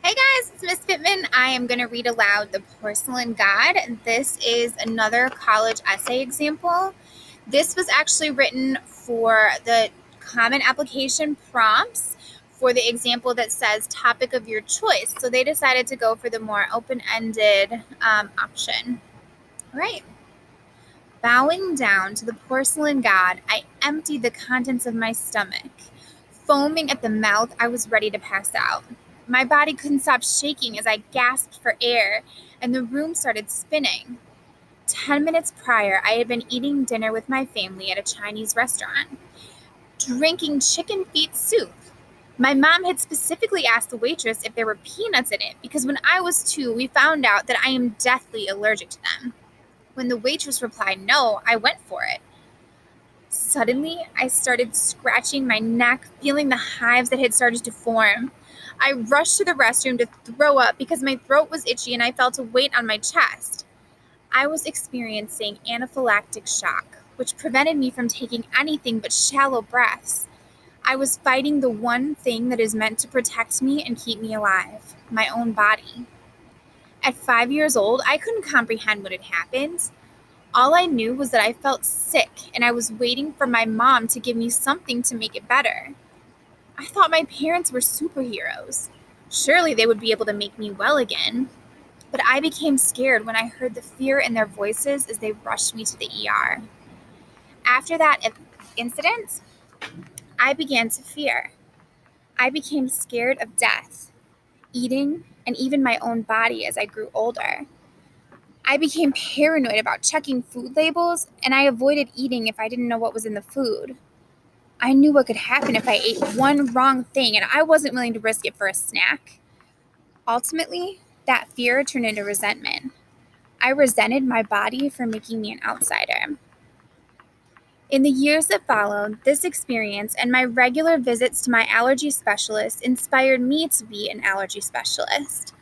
Hey guys, it's Miss Pittman. I am going to read aloud The Porcelain God. This is another college essay example. This was actually written for the common application prompts for the example that says topic of your choice. So they decided to go for the more open-ended option. All right. Bowing down to the porcelain god, I emptied the contents of my stomach. Foaming at the mouth, I was ready to pass out. My body couldn't stop shaking as I gasped for air, and the room started spinning. 10 minutes prior, I had been eating dinner with my family at a Chinese restaurant, drinking chicken feet soup. My mom had specifically asked the waitress if there were peanuts in it because when I was 2, we found out that I am deathly allergic to them. When the waitress replied no, I went for it. Suddenly, I started scratching my neck, feeling the hives that had started to form. I rushed to the restroom to throw up because my throat was itchy and I felt a weight on my chest. I was experiencing anaphylactic shock, which prevented me from taking anything but shallow breaths. I was fighting the one thing that is meant to protect me and keep me alive, my own body. At 5 years old, I couldn't comprehend what had happened. All I knew was that I felt sick and I was waiting for my mom to give me something to make it better. I thought my parents were superheroes. Surely they would be able to make me well again. But I became scared when I heard the fear in their voices as they rushed me to the ER. After that incident, I began to fear. I became scared of death, eating, and even my own body as I grew older. I became paranoid about checking food labels, and I avoided eating if I didn't know what was in the food. I knew what could happen if I ate one wrong thing, and I wasn't willing to risk it for a snack. Ultimately, that fear turned into resentment. I resented my body for making me an outsider. In the years that followed, this experience and my regular visits to my allergy specialist inspired me to be an allergy specialist.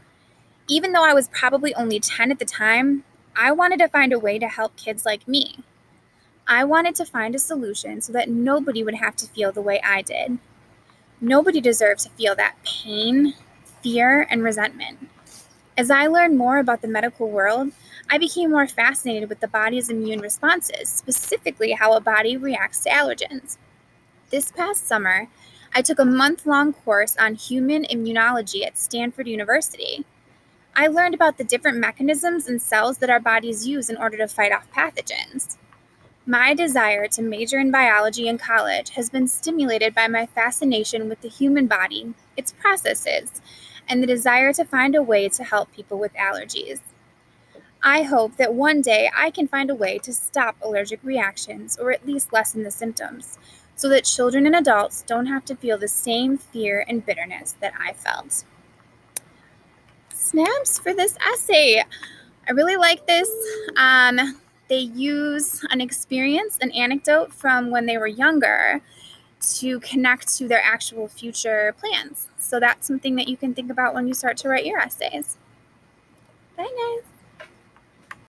Even though I was probably only 10 at the time, I wanted to find a way to help kids like me. I wanted to find a solution so that nobody would have to feel the way I did. Nobody deserves to feel that pain, fear, and resentment. As I learned more about the medical world, I became more fascinated with the body's immune responses, specifically how a body reacts to allergens. This past summer, I took a month-long course on human immunology at Stanford University. I learned about the different mechanisms and cells that our bodies use in order to fight off pathogens. My desire to major in biology in college has been stimulated by my fascination with the human body, its processes, and the desire to find a way to help people with allergies. I hope that one day I can find a way to stop allergic reactions or at least lessen the symptoms, so that children and adults don't have to feel the same fear and bitterness that I felt. Snaps for this essay. I really like this. They use an experience, an anecdote from when they were younger to connect to their actual future plans. So that's something that you can think about when you start to write your essays. Bye, guys.